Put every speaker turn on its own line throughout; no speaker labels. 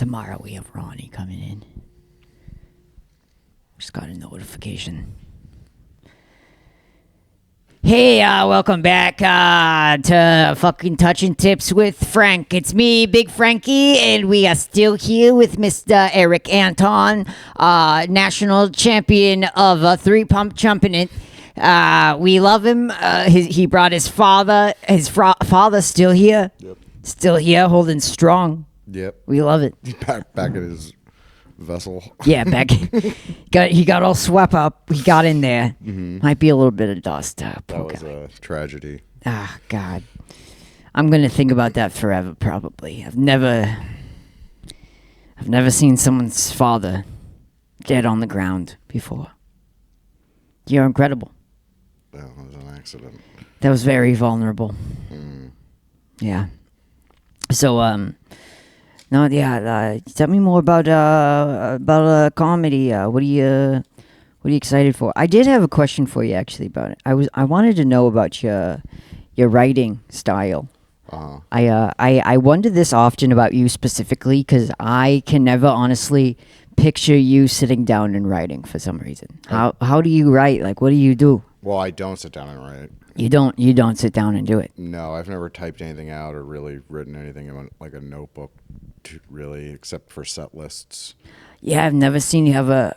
Tomorrow we have Ronnie coming in. Just got a notification. Hey, welcome back to fucking Touching Tips with Frank. It's me, Big Frankie, and we are still here with Mr. Eric Anton, national champion of three-pump jumping it. We love him. He brought his father. His father's still here.
Yep.
Still here, holding strong.
Yep.
We love it.
Back in his vessel.
Yeah, back. He got all swept up. He got in there. Mm-hmm. Might be a little bit of dust.
That was a tragedy.
Ah, God. I'm gonna think about that forever. Probably. I've never seen someone's father dead on the ground before. You're incredible.
That was an accident.
That was very vulnerable. Yeah. So, no, yeah. Tell me more about comedy. What are you excited for? I did have a question for you actually about it. I wanted to know about your writing style.
Uh-huh.
I wonder this often about you specifically because I can never honestly picture you sitting down and writing for some reason. How do you write? Like, what do you do?
Well, I don't sit down and write.
You don't sit down and do it.
No, I've never typed anything out or really written anything in like a notebook, really, except for set lists.
Yeah, I've never seen you have a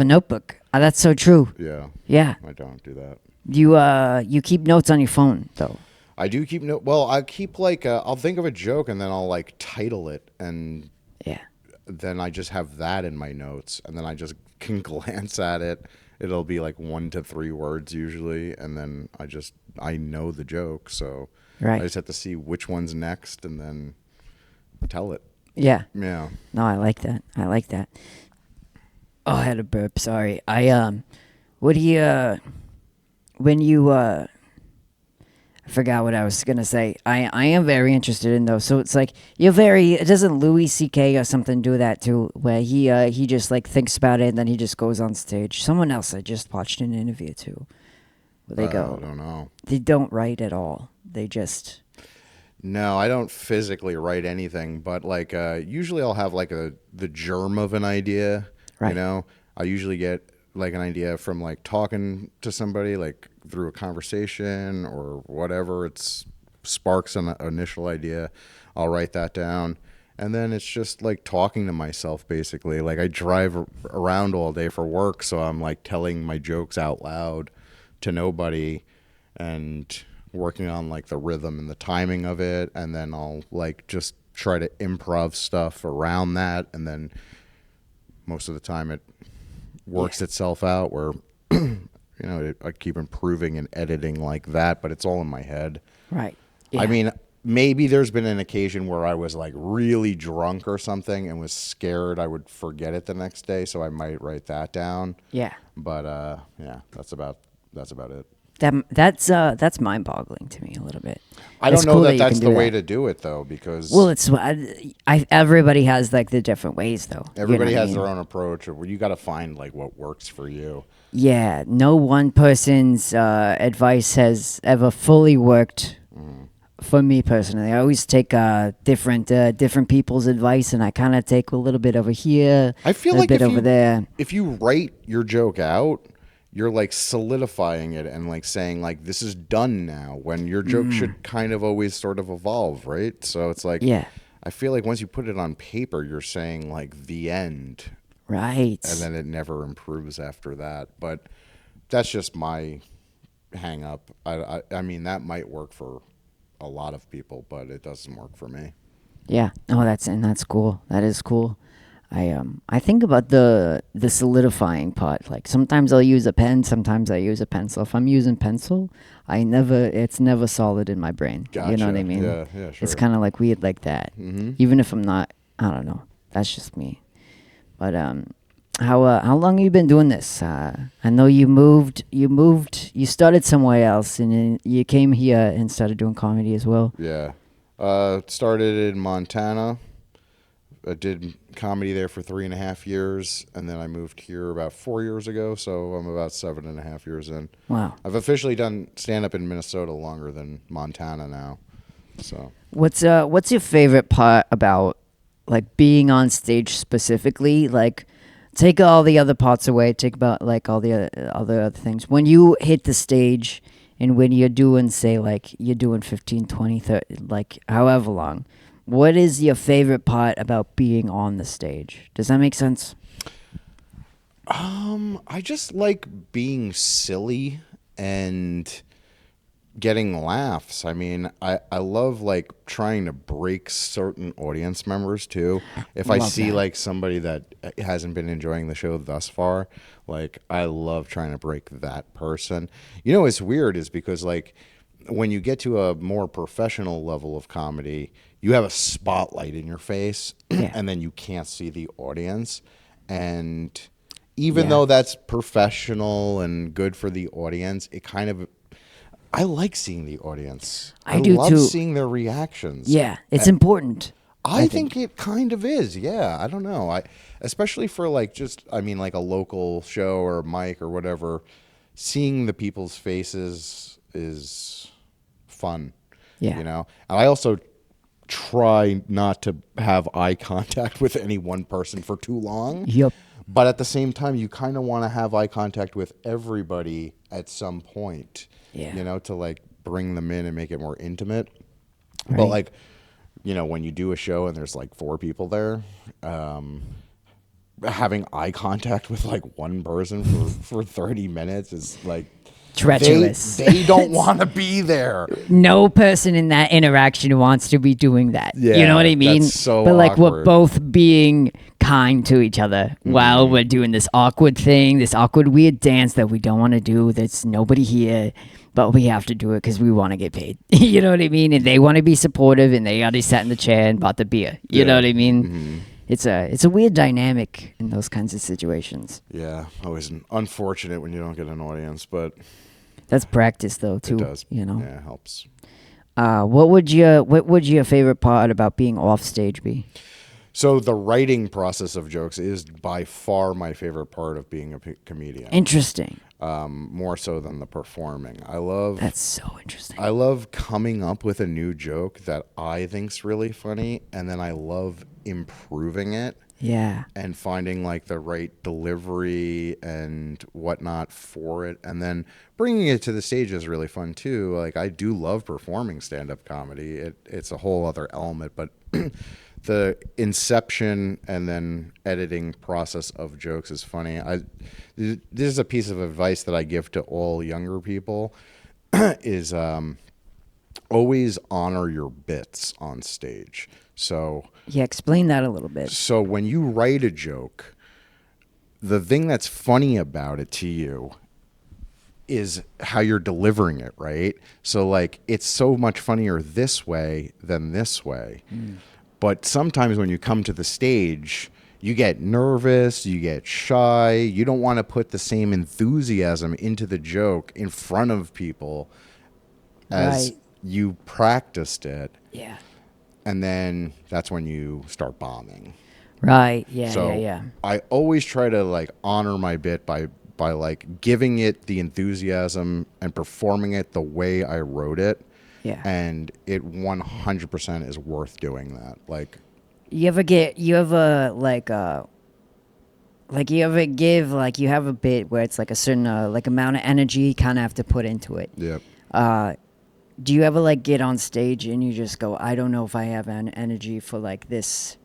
notebook. That's so true.
Yeah.
Yeah.
I don't do that.
You keep notes on your phone though.
I do keep Well, I keep I'll think of a joke and then I'll title it, and
yeah,
then I just have that in my notes, and then I just can glance at it. It'll be 1 to 3 words usually, and then I know the joke, so
right.
I just have to see which one's next and then tell it.
Yeah.
Yeah.
No, I like that. Oh, I had a burp. Sorry. What do you when you I forgot what I was gonna say. I am very interested in those. So it's doesn't Louis C.K. or something do that too, where he just thinks about it and then he just goes on stage. Someone else I just watched an interview too, where they go.
I don't know.
They don't write at all. They just.
No, I don't physically write anything, but usually I'll have the germ of an idea.
Right.
You know, I usually get an idea from talking to somebody, through a conversation or whatever. It sparks an initial idea. I'll write that down, and then it's just talking to myself basically. I drive around all day for work, so I'm telling my jokes out loud to nobody and working on the rhythm and the timing of it, and then I'll just try to improv stuff around that, and then most of the time it works itself out where I keep improving and editing like that, but it's all in my head.
Right. Yeah.
I mean, maybe there's been an occasion where I was really drunk or something and was scared I would forget it the next day, so I might write that down.
Yeah.
But yeah, that's about it.
That's mind-boggling to me a little bit.
I don't know that that's the way to do it though, because
everybody has the different ways though.
Everybody has their own approach. You got to find what works for you.
Yeah, no one person's advice has ever fully worked for me personally. I always take different people's advice, and I kind of take a little bit over here,
I feel
a bit over there.
If you write your joke out, you're solidifying it and saying this is done now, when your joke should kind of always sort of evolve, right? So it's
yeah.
I feel once you put it on paper, you're saying the end.
Right.
And then it never improves after that. But that's just my hang up. I mean, that might work for a lot of people, but it doesn't work for me.
Yeah. Oh, that's cool. That is cool. I think about the solidifying part. Sometimes I'll use a pen, sometimes I use a pencil. If I'm using pencil, it's never solid in my brain.
Gotcha.
You know what I mean?
Yeah, sure.
It's kind of weird like that.
Mm-hmm.
Even if I'm not, I don't know. That's just me. But how long have you been doing this? I know you started somewhere else and then you came here and started doing comedy as well.
Yeah. Started in Montana. I did comedy there for 3.5 years, and then I moved here about 4 years ago, so I'm about 7.5 years in.
Wow.
I've officially done stand-up in Minnesota longer than Montana now. So
what's your favorite part about like being on stage specifically, like take all the other parts away, take about like all the other things. When you hit the stage and when you're doing, say, like you're doing 15, 20, 30, like however long, what is your favorite part about being on the stage? Does that make sense?
I just like being silly and getting laughs. I mean, I love like trying to break certain audience members too. If I
Love
see
that.
like somebody that hasn't been enjoying the show thus far, like I love trying to break that person. You know, what's weird is because like when you get to a more professional level of comedy, you have a spotlight in your face
Yeah.
and then you can't see the audience. And even
Yeah.
though that's professional and good for the audience, it kind of I like seeing the audience. I
I do
love
too.
seeing their reactions.
Yeah, it's important, I
I think
think.
it kind of is. Yeah, I don't know. I especially for like just I mean like a local show or a mic or whatever, seeing the people's faces is fun.
Yeah.
You know. And I also try not to have eye contact with any one person for too long.
Yup.
But at the same time, you kind of want to have eye contact with everybody at some point,
Yeah.
you know, to like bring them in and make it more intimate. But
Right.
like, you know, when you do a show and there's like 4 people there, having eye contact with like one person for 30 minutes is like
Treacherous.
they don't want to be there.
No person in that interaction wants to be doing that. You know what
Yeah,
I mean?
that's so
but like we're
awkward.
both being kind to each other while we're doing this awkward thing, this awkward weird dance that we don't want to do. There's nobody here, but we have to do it because we want to get paid. You know what I mean? And they want to be supportive, and they already sat in the chair and bought the beer. You know
Yeah.
what I mean? It's a weird dynamic in those kinds of situations.
Yeah, always unfortunate when you don't get an audience, but
That's practice though too.
it does.
You know.
Yeah, it helps.
What would your favorite part about being off stage be?
So the writing process of jokes is by far my favorite part of being a comedian.
Interesting.
More so than the performing.
That's so interesting.
I love coming up with a new joke that I think's really funny, and then I love improving it
Yeah.
and finding like the right delivery and whatnot for it, and then bringing it to the stage is really fun too. Like I do love performing stand-up comedy. It's a whole other element, but the inception and then editing process of jokes is funny. This is a piece of advice that I give to all younger people is always honor your bits on stage. So
Yeah, explain that a little bit.
so when you write a joke, the thing that's funny about it to you is how you're delivering it, right? So like it's so much funnier this way than this way. But sometimes when you come to the stage, you get nervous, you get shy, you don't want to put the same enthusiasm into the joke in front of people as
Right.
you practiced it.
Yeah.
And then that's when you start bombing.
Right. Yeah.
So
yeah.
I always try to like honor my bit by like giving it the enthusiasm and performing it the way I wrote it.
Yeah.
And it 100% is worth doing that. Like,
You ever you ever give like you have a bit where it's like a certain like amount of energy you kind of have to put into it.
yep.
Do you ever like get on stage and you just go, I don't know if I have an energy for like this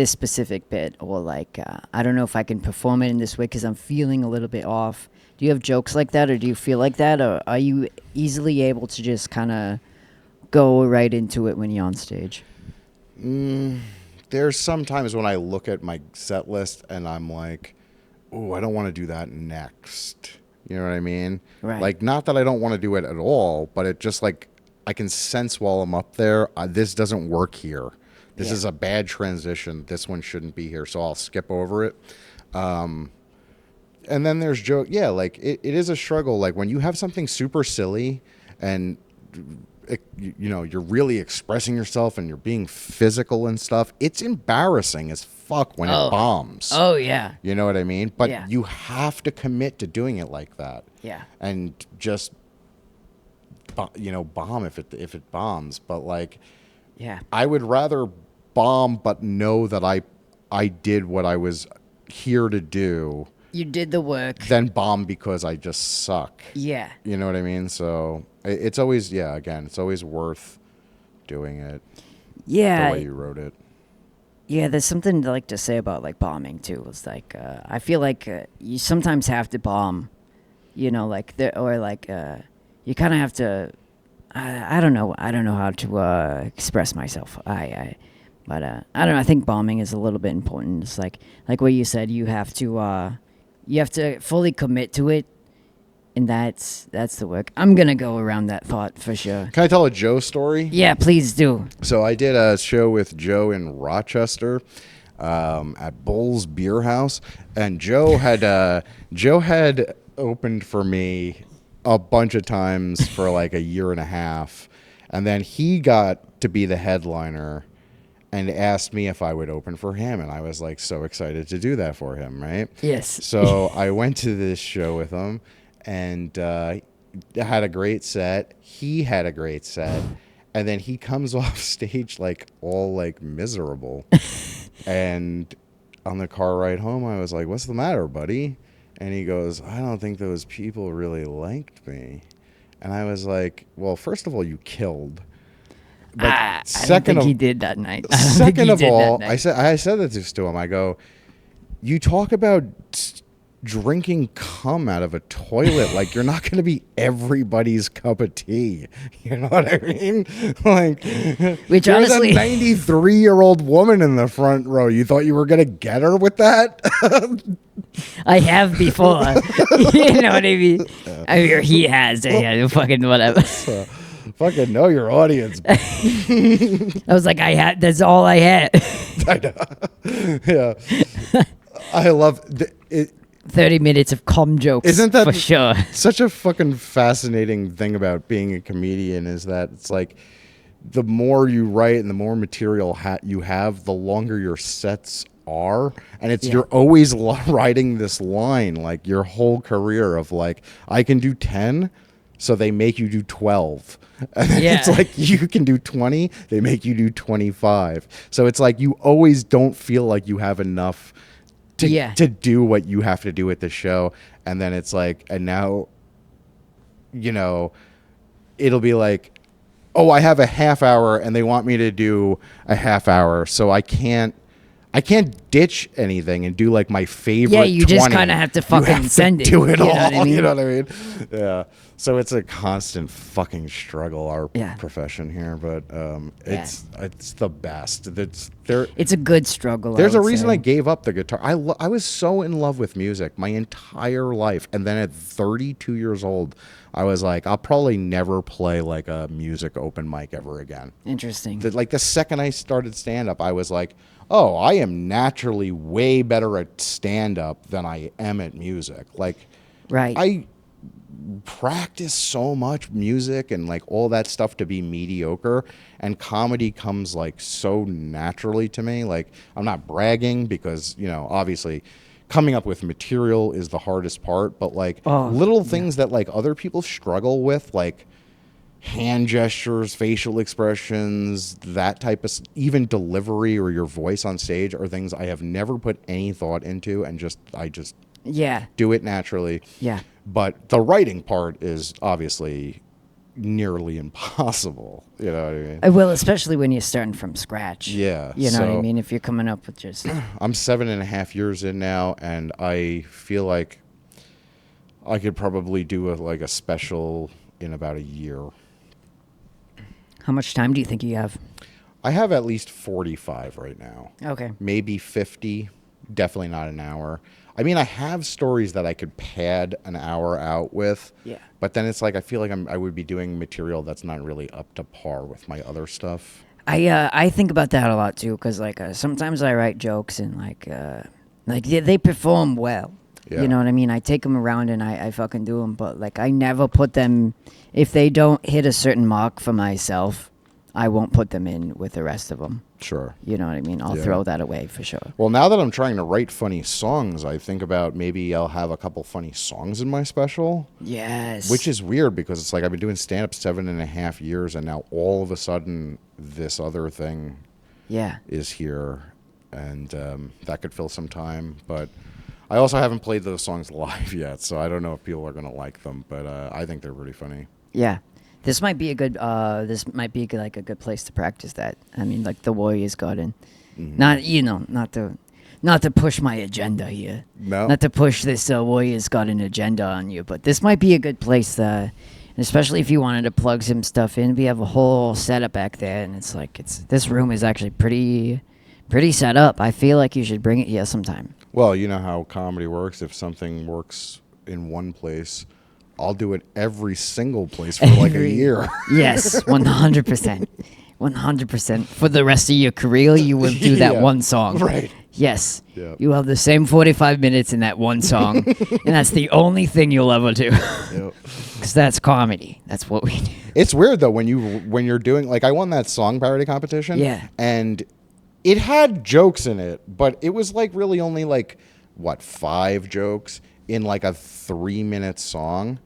specific bit, or like I don't know if I can perform it in this way because I'm feeling a little bit off. Do you have jokes like that, or do you feel like that, or are you easily able to just kind of go right into it when you're on stage?
There's sometimes when I look at my set list and I'm like, oh, I don't want to do that next. You know what I mean?
Right.
Like, not that I don't want to do it at all, but it just like, I can sense while I'm up there, this doesn't work here. This
Yeah.
is a bad transition. This one shouldn't be here. So I'll skip over it. And then there's joke. Yeah, like it is a struggle. Like when you have something super silly and you know, you're really expressing yourself and you're being physical and stuff, it's embarrassing as fuck when it bombs.
Oh yeah.
You know what I mean? But
Yeah.
you have to commit to doing it like that.
Yeah.
And just bomb if it bombs. But like,
Yeah.
I would rather bomb, but know that I did what I was here to do.
You did the work.
Then bomb because I just suck.
Yeah.
You know what I mean? So it's always, again, it's always worth doing it.
Yeah.
The way you wrote it.
Yeah, there's something to say about like bombing too. It's like I feel like you sometimes have to bomb, you know, like you kind of have to. I don't know. I don't know how to express myself. But I don't know. I think bombing is a little bit important. It's like what you said. You have to fully commit to it, and that's the work. I'm gonna go around that thought for sure.
Can I tell a Joe story?
Yeah, please do.
So I did a show with Joe in Rochester at Bull's Beer House, and Joe had opened for me a bunch of times for like a year and a half, and then he got to be the headliner and asked me if I would open for him, and I was like so excited to do that for him, right?
Yes.
So I went to this show with him, and had a great set. He had a great set, and then he comes off stage like all like miserable. And on the car ride home, I was like, "What's the matter, buddy?" And he goes, "I don't think those people really liked me." And I was like, "Well, first of all, you killed." But
I don't think he did that night.
Second of all, I said that to him. I go, "You talk about drinking cum out of a toilet like you're not going to be everybody's cup of tea." You know what I mean? Like,
which
there's
honestly,
a 93-year-old woman in the front row. You thought you were going to get her with that?
I have before. You know what I mean? I mean, he has. Yeah, fucking whatever.
Fucking know your audience.
I was like, that's all I had.
I know. Yeah. I love it.
30 minutes of cum jokes.
Isn't that
for sure?
Such a fucking fascinating thing about being a comedian is that it's like the more you write and the more material you have, the longer your sets are, and it's you're always writing this line like your whole career of like, I can do 10, so they make you do 12. And then it's like you can do 20, they make you do 25. So it's like you always don't feel like you have enough to do what you have to do at the show. And then it's like, and now, you know, it'll be like, oh, I have a half hour and they want me to do a half hour, so I can't ditch anything and do like my favorite. Yeah,
you
20.
Just kind of have to fucking send it.
Do it all.
Know what I mean?
You know what I mean? Yeah. So it's a constant fucking struggle, our profession here, but it's the best.
It's a good struggle.
There's a reason I gave up the guitar. I was so in love with music my entire life, and then at 32 years old, I was like, I'll probably never play like a music open mic ever again.
Interesting.
Like the second I started stand up, I was like, oh, I am naturally way better at stand up than I am at music. Like,
right.
I practice so much music and like all that stuff to be mediocre, and comedy comes like so naturally to me. Like, I'm not bragging because, you know, obviously coming up with material is the hardest part, but like little things that like other people struggle with, like hand gestures, facial expressions, that type of, even delivery or your voice on stage, are things I have never put any thought into, and I just do it naturally.
Yeah.
But the writing part is obviously nearly impossible. You know what I mean?
Well, especially when you're starting from scratch.
Yeah.
You know what I mean? If you're coming up with just...
I'm 7.5 years in now, and I feel like I could probably do a special in about a year.
How much time do you think you have?
I have at least 45 right now.
Okay.
Maybe 50. Definitely not an hour. I mean, I have stories that I could pad an hour out with.
Yeah.
But then it's like I feel like I would be doing material that's not really up to par with my other stuff.
I think about that a lot too, because like sometimes I write jokes and like they perform well. Yeah. You know what I mean? I take them around and I fucking do them, but like I never put them, if they don't hit a certain mark for myself, I won't put them in with the rest of them.
Sure.
You know what I mean? I'll throw that away for sure.
Well, now that I'm trying to write funny songs, I think about maybe I'll have a couple funny songs in my special.
Yes.
Which is weird because it's like I've been doing stand-up 7.5 years, and now all of a sudden this other thing
Yeah.
is here, and that could fill some time. But I also haven't played those songs live yet, so I don't know if people are gonna like them. But I think they're pretty funny.
Yeah. This might be a good. Like a good place to practice that. I mean, like the Warriors Garden.
Mhm.
Not to push my agenda here.
No.
Not to push this Warriors Garden agenda on you, but this might be a good place. Especially if you wanted to plug some stuff in. We have a whole setup back there, and this room is actually pretty set up. I feel like you should bring it here sometime.
Well, you know how comedy works. If something works in one place, I'll do it every single place for like a year.
Yes, 100%. 100%. For the rest of your career, you will do that one song.
Right.
Yes.
Yep.
You have the same 45 minutes in that one song, and that's the only thing you'll ever do.
Yep.
Because that's comedy. That's what we do.
It's weird though when you're doing, like, I won that song parody competition.
Yeah.
And it had jokes in it, but it was like really only like 5 jokes in like a 3-minute song.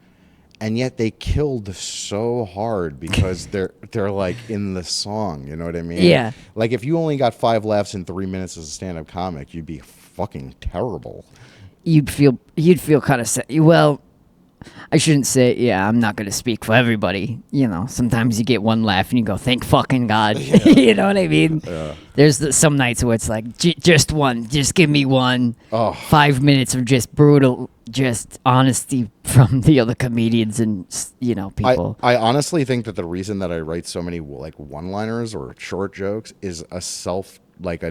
And yet they killed so hard because they're like in the song, you know what I mean?
Yeah.
Like if you only got 5 laughs in 3 minutes as a stand-up comic, you'd be fucking terrible.
You'd feel kind of sad. Well, I shouldn't say. Yeah, I'm not gonna speak for everybody. You know, sometimes you get one laugh and you go, "Thank fucking God."
Yeah.
You know what I mean?
Yeah.
There's some nights where it's like, just one, just give me one.
Oh.
5 minutes of just brutal, just honesty from the other comedians and people.
I honestly think that the reason that I write so many like one-liners or short jokes is a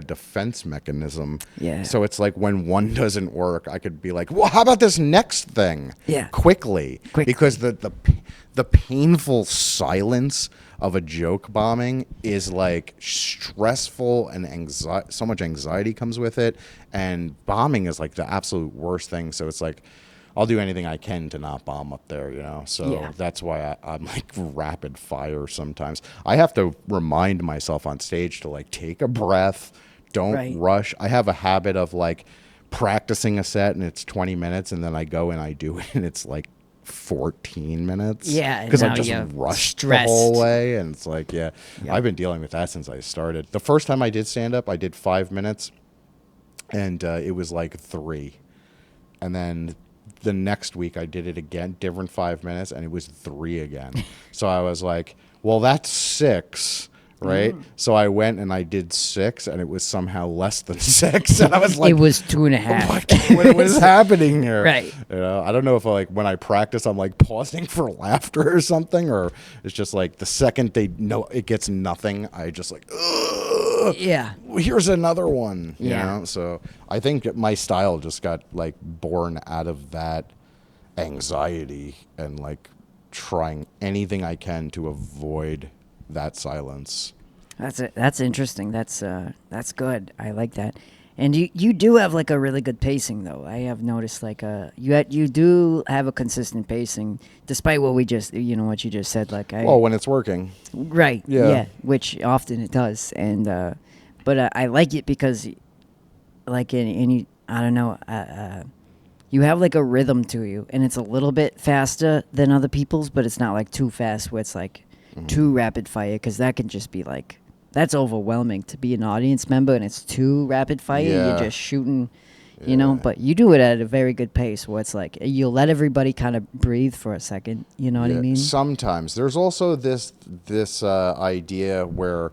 defense mechanism.
Yeah.
So it's like when one doesn't work, I could be like, well, how about this next thing?
Yeah.
Quickly.
Quickly.
Because the painful silence of a joke bombing is like stressful, and so much anxiety comes with it. And bombing is like the absolute worst thing. So it's like, I'll do anything I can to not bomb up there, you know? So
Yeah.
that's why I'm like rapid fire sometimes. I have to remind myself on stage to like take a breath, don't rush. I have a habit of like practicing a set and it's 20 minutes and then I go and I do it and it's like 14 minutes.
Yeah,
Because I
now
just
you're
rushed
stressed.
the whole way. And it's like, I've been dealing with that since I started. The first time I did stand up, I did 5 minutes and it was like 3. And then the next week I did it again, different 5 minutes, and it was 3 again. So I was like, well, that's 6, right? So I went and I did 6, and it was somehow less than 6. And I was like,
it was 2.5.
what is happening here?
Right.
You know, I don't know if like when I practice, I'm like pausing for laughter or something, or it's just like the second they know it gets nothing, I just like, ugh,
Yeah.
here's another one. You
Yeah.
know? So I think my style just got like born out of that anxiety and like trying anything I can to avoid that silence.
That's interesting. That's good. I like that. And you do have like a really good pacing though. I have noticed like you do have a consistent pacing despite what we just what you just said
Well, when it's working.
Right.
Yeah.
Yeah. Which often it does. And but I like it because like I don't know, you have like a rhythm to you, and it's a little bit faster than other people's, but it's not like too fast where it's like too rapid fire, because that can just be like, that's overwhelming to be an audience member and it's too rapid fire.
Yeah.
You're just shooting, but you do it at a very good pace where it's like you'll let everybody kind of breathe for a second. You know what I mean?
Sometimes. There's also this idea where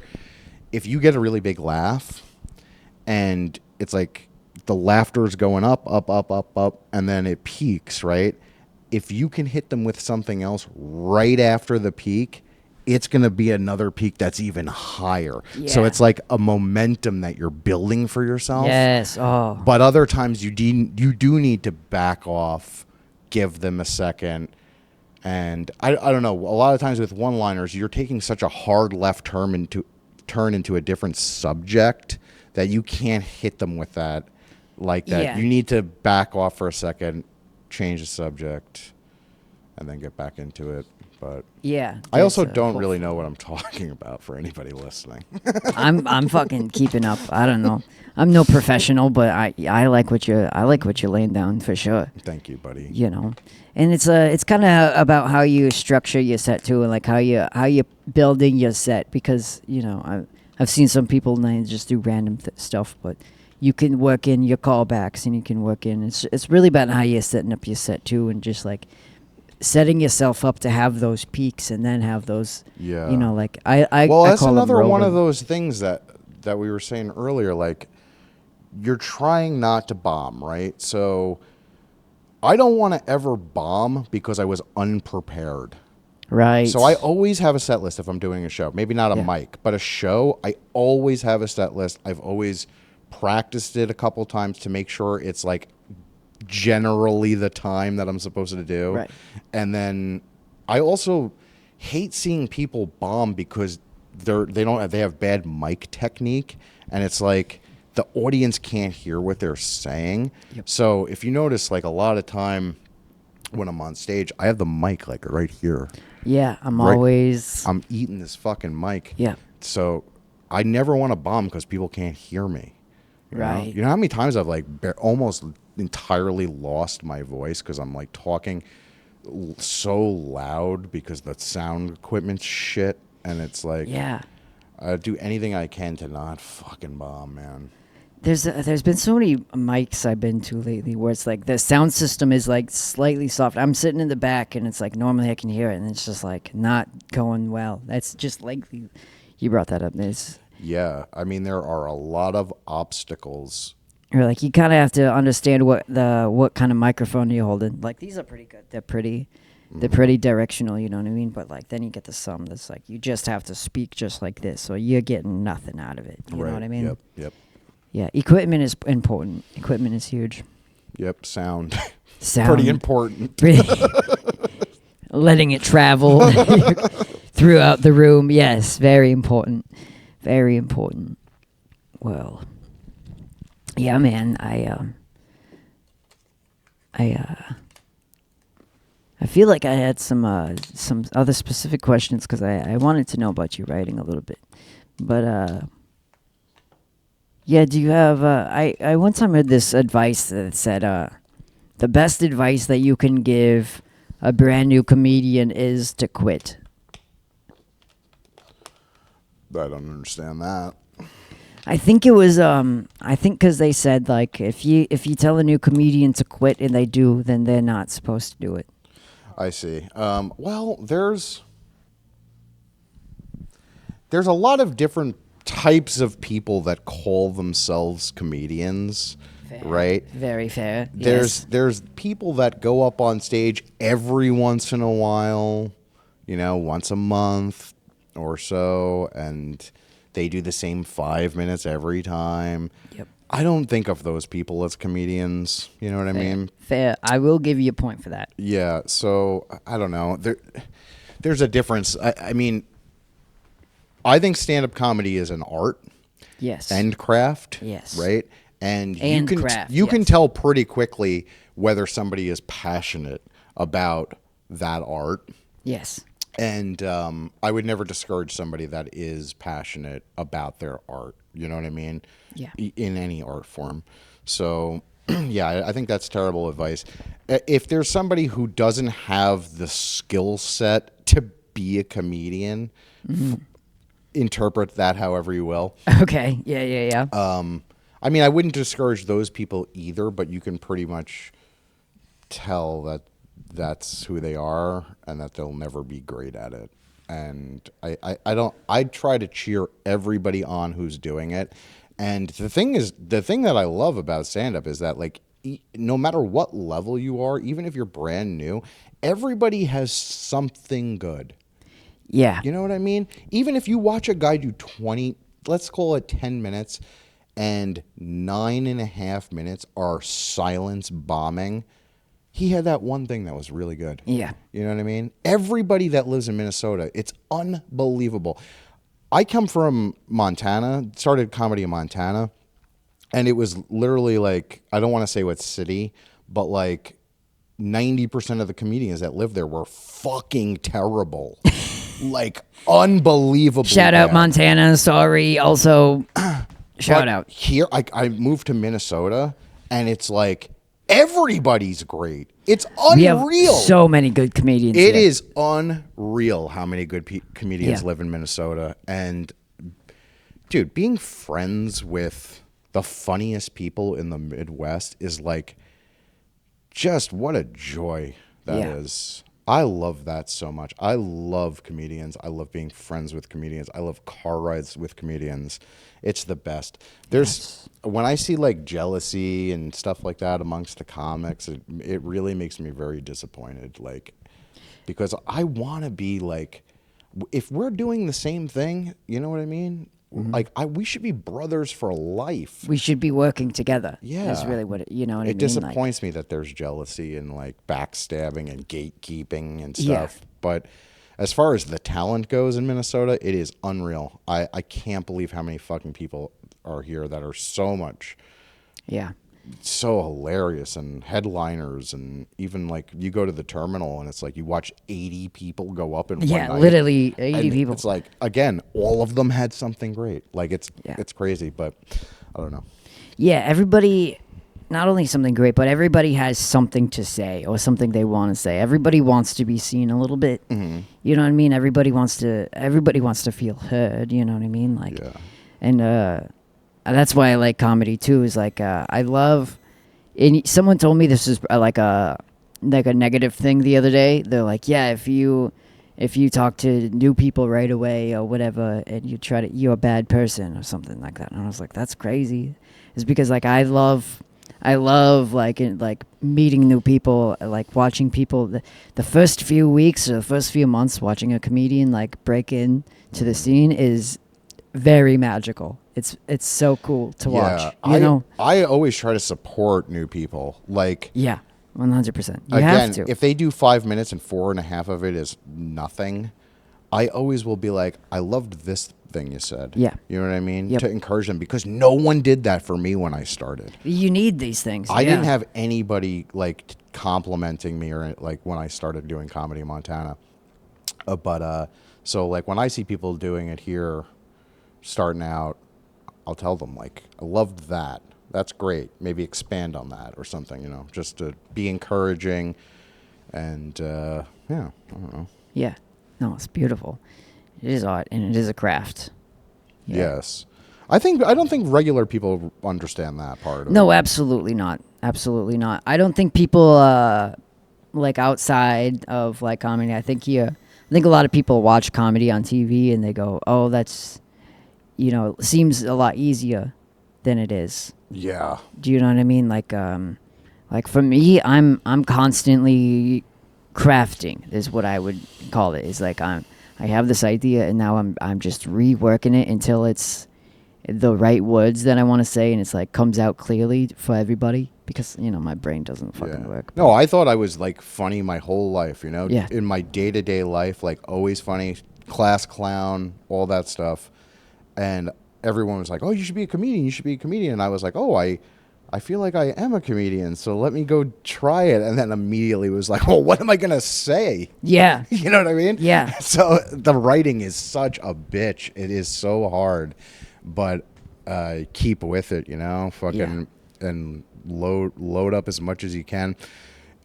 if you get a really big laugh and it's like the laughter's going up, and then it peaks, right? If you can hit them with something else right after the peak, it's going to be another peak that's even higher.
Yeah.
So it's like a momentum that you're building for yourself.
Yes. Oh.
But other times you do need to back off, give them a second. And I don't know, a lot of times with one-liners, you're taking such a hard left turn into a different subject that you can't hit them with that like that.
Yeah.
You need to back off for a second, change the subject, and then get back into it. But
Yeah.
I also
that's,
don't really know what I'm talking about for anybody listening.
I'm fucking keeping up. I don't know. I'm no professional, but I like what you're laying down for sure.
Thank you, buddy.
You know, and it's kind of about how you structure your set too, and like how you building your set, because I I've seen some people and they just do random stuff, but you can work in your callbacks and you can work in. It's really about how you're setting up your set too, and just like setting yourself up to have those peaks and then have those.
Yeah.
You know, like I
Well,
I
that's
call them
another one of
rolling.
those things that we were saying earlier. Like, you're trying not to bomb, right? So I don't want to ever bomb because I was unprepared.
Right.
So I always have a set list if I'm doing a show. Maybe not a
Yeah.
mic, but a show, I always have a set list. I've always practiced it a couple times to make sure it's like generally the time that I'm supposed to do.
Right.
And then I also hate seeing people bomb because they have bad mic technique, and it's like the audience can't hear what they're saying.
Yep.
So if you notice, like, a lot of time when I'm on stage, I have the mic like right here.
Yeah, I'm
Right.
always.
I'm eating this fucking mic.
Yeah.
So I never want to bomb because people can't hear me. You know?
Right.
You know how many times I've like almost entirely lost my voice because I'm like talking so loud because the sound equipment's shit, and it's like,
Yeah.
I do anything I can to not fucking bomb, man.
There's been so many mics I've been to lately where it's like the sound system is like slightly soft. I'm sitting in the back and it's like normally I can hear it and it's just like not going well. That's just like you brought that up. It's,
Yeah, I mean, there are a lot of obstacles.
or like you kind of have to understand what kind of microphone you're holding. Like these are pretty good. They're pretty directional. You know what I mean? But like then you get to some that's like you just have to speak just like this, so you're getting nothing out of it. You know what I mean?
Yep.
Yeah, equipment is important. Equipment is huge.
Yep, sound.
Sound.
Pretty important.
Letting it travel throughout the room. Yes, very important. Very important. Well, yeah, man. I feel like I had some other specific questions because I wanted to know about your writing a little bit, but yeah. Do you have? I one time heard this advice that said the best advice that you can give a brand new comedian is to quit.
I don't understand that.
I think it was I think because they said like if you tell a new comedian to quit and they do, then they're not supposed to do it.
I see. Well, there's a lot of different types of people that call themselves comedians,
Fair.
right?
Very fair. Yes.
There's people that go up on stage every once in a while, once a month or so, and they do the same 5 minutes every time.
Yep.
I don't think of those people as comedians. You know what I mean?
Fair. I will give you a point for that.
Yeah. So I don't know. There's a difference. I mean, I think stand-up comedy is an art.
Yes.
And craft.
Yes.
Right? And
And craft,
you can
yes.
tell pretty quickly whether somebody is passionate about that art.
Yes.
And I would never discourage somebody that is passionate about their art. You know what I mean?
Yeah.
In any art form. So, yeah, I think that's terrible advice. If there's somebody who doesn't have the skill set to be a comedian, interpret that however you will.
Okay. Yeah.
I mean, I wouldn't discourage those people either, but you can pretty much tell that that's who they are and that they'll never be great at it. And I try to cheer everybody on who's doing it. And the thing that I love about stand-up is that, like, no matter what level you are, even if you're brand new, everybody has something good.
Yeah.
You know what I mean? Even if you watch a guy do 20, let's call it 10 minutes, and 9.5 minutes are silence bombing, he had that one thing that was really good.
Yeah.
You know what I mean? Everybody that lives in Minnesota, it's unbelievable. I come from Montana, started comedy in Montana, and it was literally like, I don't want to say what city, but like 90% of the comedians that lived there were fucking terrible. Like, unbelievable.
Shout out
bad.
Montana. Sorry. Also, shout
But
out.
Here, I moved to Minnesota, and it's like everybody's great. It's
We have
unreal.
so many good comedians.
It
here.
is unreal how many good comedians
Yeah.
live in Minnesota, and dude, being friends with the funniest people in the Midwest is like, just what a joy that is. I love that so much. I love comedians. I love being friends with comedians. I love car rides with comedians. It's the best. When I see like jealousy and stuff like that amongst the comics, it really makes me very disappointed. Like, because I want to be like, if we're doing the same thing, you know what I mean? Like, we should be brothers for life.
We should be working together.
Yeah.
Is really what you know what I mean?
It disappoints me that there's jealousy and like backstabbing and gatekeeping and stuff.
Yeah.
But as far as the talent goes in Minnesota, it is unreal. I can't believe how many fucking people are here that are so hilarious, and headliners, and even like you go to the terminal and it's like you watch 80 people go up in one night.
Literally 80
and
people.
It's like, again, all of them had something great. Like it's crazy, but I don't know.
Yeah, everybody, not only something great, but everybody has something to say or something they want to say. Everybody wants to be seen a little bit.
Mm-hmm.
You know what I mean? Everybody wants to feel heard. You know what I mean? Like, and that's why I like comedy too. Is like I love. And someone told me this is like a negative thing the other day. They're like, yeah, if you talk to new people right away or whatever, and you're a bad person or something like that. And I was like, that's crazy. It's because like I love like meeting new people, like watching people. The first few weeks or the first few months watching a comedian like break in to the scene is very magical. It's so cool to watch. You know,
I always try to support new people. Like,
100%. You
again,
have to.
if they do 5 minutes and 4.5 of it is nothing, I always will be like, I loved this thing you said.
Yeah.
You know what I mean?
Yep.
To encourage them, because no one did that for me when I started.
You need these things.
I didn't have anybody like complimenting me or like when I started doing comedy in Montana. So like when I see people doing it here, starting out, I'll tell them like, I loved that. That's great. Maybe expand on that or something, you know, just to be encouraging. And I don't know.
Yeah. No, it's beautiful. It is art and it is a craft. Yeah.
Yes. I don't think regular people understand that part of it.
No, absolutely not. Absolutely not. I don't think people like outside of like comedy. I think a lot of people watch comedy on TV and they go, "Oh, that's seems a lot easier than it is."
Yeah.
Do you know what I mean? Like for me, I'm constantly crafting is what I would call it. It's like I have this idea and now I'm just reworking it until it's the right words that I want to say, and it's like comes out clearly for everybody, because my brain doesn't fucking work.
No, I thought I was like funny my whole life,
Yeah.
in my day-to-day life, like always funny, class clown, all that stuff. And everyone was like, "Oh, you should be a comedian. You should be a comedian." And I was like, "Oh, I feel like I am a comedian, so let me go try it." And then immediately was like, "Well, what am I gonna say?"
Yeah.
You know what I mean?
Yeah.
So the writing is such a bitch. It is so hard, but keep with it. Fucking and load up as much as you can.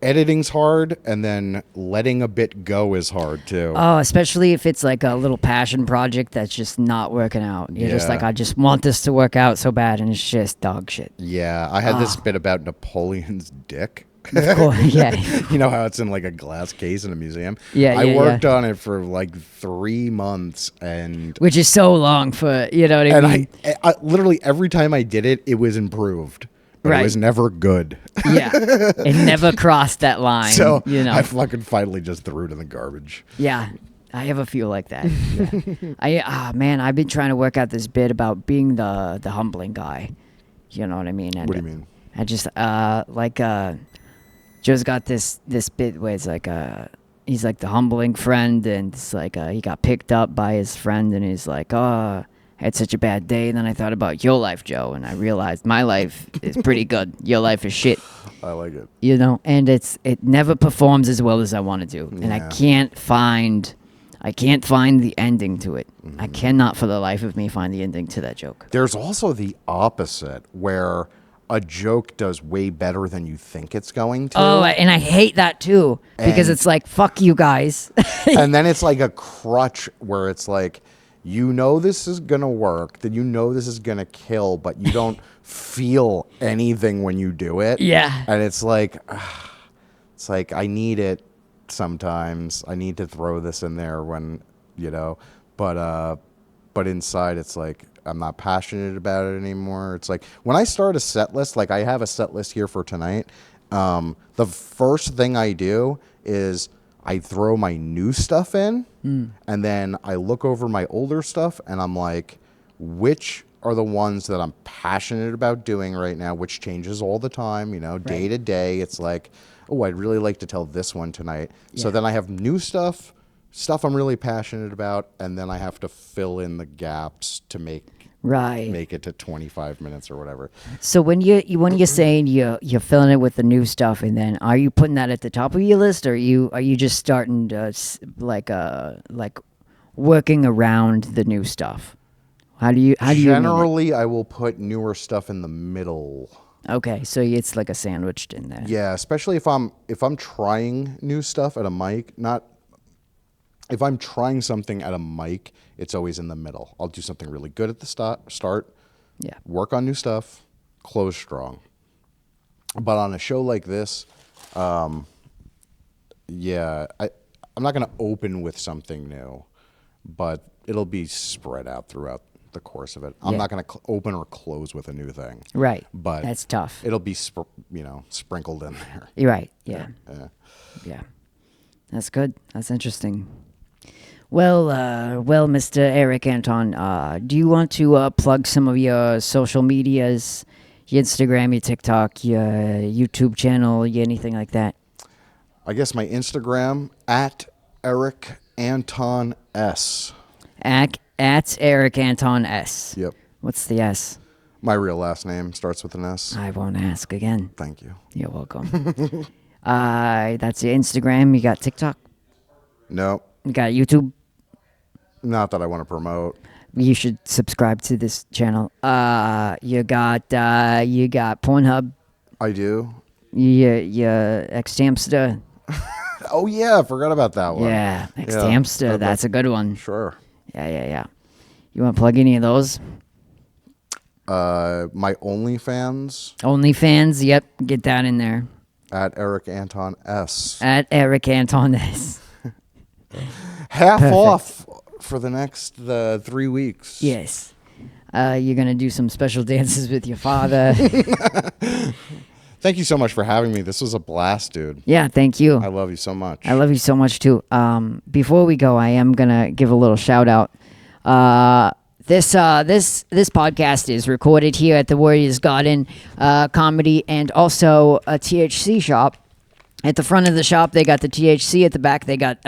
Editing's hard, and then letting a bit go is hard too.
Oh, especially if it's like a little passion project that's just not working out. You're just like, I just want this to work out so bad, and it's just dog shit.
Yeah, I had this bit about Napoleon's dick.
Of course, yeah.
You know how it's in like a glass case in a museum?
Yeah,
I worked on it for like 3 months, and
which is so long for, you know what I mean?
And I literally every time I did it, it was improved. But it was never good.
Yeah. It never crossed that line.
So I fucking finally just threw it in the garbage.
Yeah. I have a few like that. Yeah. Man, I've been trying to work out this bit about being the humbling guy. You know what I mean? And
what do you mean?
I just Joe's got this bit where it's like he's like the humbling friend, and it's like he got picked up by his friend, and he's like, "Oh, I had such a bad day, and then I thought about your life, Joe, and I realized my life is pretty good. Your life is shit."
I like it.
And it never performs as well as I want to do, and I can't find the ending to it. I cannot for the life of me find the ending to that joke.
There's also the opposite, where a joke does way better than you think it's going to.
Oh, and I hate that too, because it's like, fuck you guys.
And then it's like a crutch where it's like, you know this is going to work, that you know this is going to kill, but you don't feel anything when you do it.
Yeah.
And it's like I need it sometimes. I need to throw this in there when, but inside it's like I'm not passionate about it anymore. It's like when I start a set list, like I have a set list here for tonight. The first thing I do is I throw my new stuff in, and then I look over my older stuff, and I'm like, which are the ones that I'm passionate about doing right now, which changes all the time, day to day. It's like, oh, I'd really like to tell this one tonight. Yeah. So then I have new stuff I'm really passionate about, and then I have to fill in the gaps to make it to 25 minutes or whatever.
So when you're saying you're filling it with the new stuff, and then are you putting that at the top of your list, or are you just starting to like working around the new stuff? How do you
generally I will put newer stuff in the middle.
Okay, so it's like a sandwiched in there.
Yeah, especially if I'm trying new stuff at a mic, if I'm trying something at a mic, it's always in the middle. I'll do something really good at the start.
Yeah.
Work on new stuff, close strong. But on a show like this, I'm not going to open with something new, but it'll be spread out throughout the course of it. I'm not going to open or close with a new thing.
Right.
But
that's tough.
It'll be sprinkled in there.
You're right. Yeah. Yeah. That's good. That's interesting. Well, Mr. Eric Anton, do you want to plug some of your social medias, your Instagram, your TikTok, your YouTube channel, anything like that?
I guess my Instagram at Eric Anton S.
At Eric Anton S.
Yep.
What's the S?
My real last name starts with an S.
I won't ask again.
Thank you.
You're welcome. That's your Instagram. You got TikTok?
No.
You got YouTube?
Not that I want to promote.
You should subscribe to this channel. You got Pornhub.
I do.
Your Xhamster.
Oh yeah, I forgot about that one.
Yeah, Xhamster. That's a good one.
Sure.
Yeah. You want to plug any of those?
My OnlyFans.
OnlyFans. Yep, get that in there.
At Eric Anton S.
At Eric Anton S.
Half off for the next 3 weeks.
Yes. You're going to do some special dances with your father.
Thank you so much for having me. This was a blast, dude.
Yeah, thank you.
I love you so much.
I love you so much, too. Before we go, I am going to give a little shout out. This podcast is recorded here at the Warriors Garden Comedy and also a THC shop. At the front of the shop, they got the THC. At the back, they got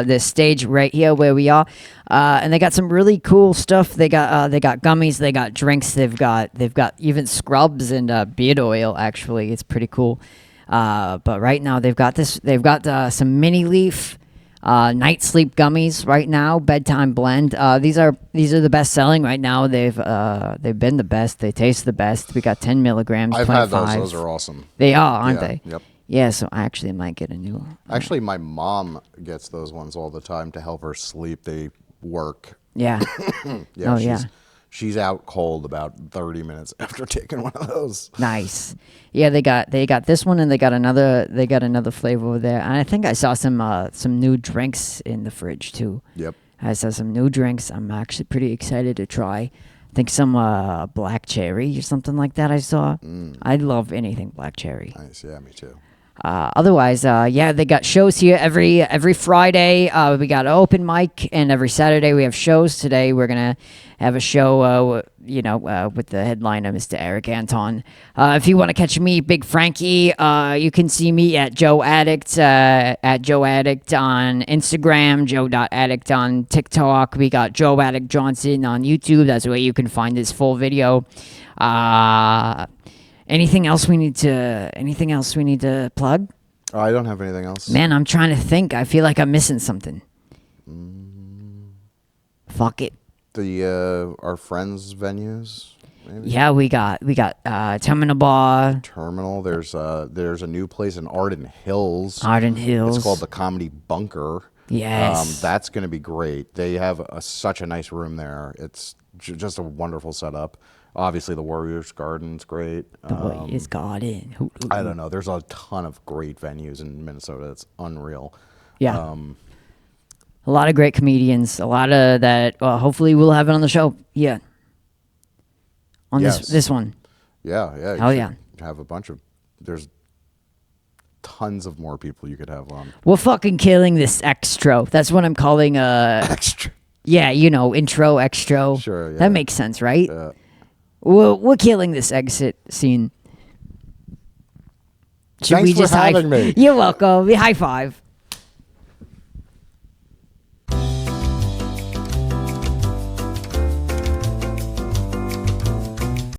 this stage right here where we are, and they got some really cool stuff. They got gummies, they got drinks, they've got even scrubs and beard oil. Actually, it's pretty cool. But right now, they've got some mini leaf night sleep gummies right now, bedtime blend. These are the best selling right now. They've been the best. They taste the best. We got 10 milligrams.
I've
25.
had those. Those are awesome.
They are, aren't they?
Yep.
Yeah, so I actually might get a new one.
Actually, my mom gets those ones all the time to help her sleep. They work.
Yeah.
She's out cold about 30 minutes after taking one of those.
Nice. Yeah, they got this one and they got another flavor over there. And I think I saw some new drinks in the fridge too.
Yep.
I saw some new drinks. I'm actually pretty excited to try. I think some black cherry or something like that I saw. I love anything black cherry.
Nice. Yeah, me too.
Otherwise, they got shows here every Friday. We got an open mic, and every Saturday we have shows. Today we're gonna have a show, with the headliner, Mr. Eric Anton. If you want to catch me, Big Frankie, you can see me at Joe Addict, at Joe Addict on Instagram, Joe.Addict on TikTok. We got Joe Addict Johnson on YouTube. That's where you can find this full video. Anything else we need to plug?
I don't have anything else.
Man, I'm trying to think. I feel like I'm missing something. Fuck it.
Our friends' venues. Maybe?
Yeah, we got Terminal Bar.
Terminal. There's a new place in Arden Hills.
Arden Hills.
It's called the Comedy Bunker.
Yes.
That's going to be great. They have such a nice room there. It's just a wonderful setup. Obviously, the Warriors Garden's great.
The Warriors Garden.
I don't know. There's a ton of great venues in Minnesota. It's unreal.
Yeah. A lot of great comedians. A lot of that. Hopefully, we'll have it on the show. Yeah. On
Yes.
this one.
Yeah, yeah.
Hell
you
yeah.
should have a bunch of. There's tons of more people you could have on.
We're fucking killing this extra. That's what I'm calling
Extra.
Yeah, intro, extra.
Sure, yeah.
That makes sense, right?
Yeah.
We're killing this exit scene. Should
Thanks
we
for
just
having me.
You're welcome. High five.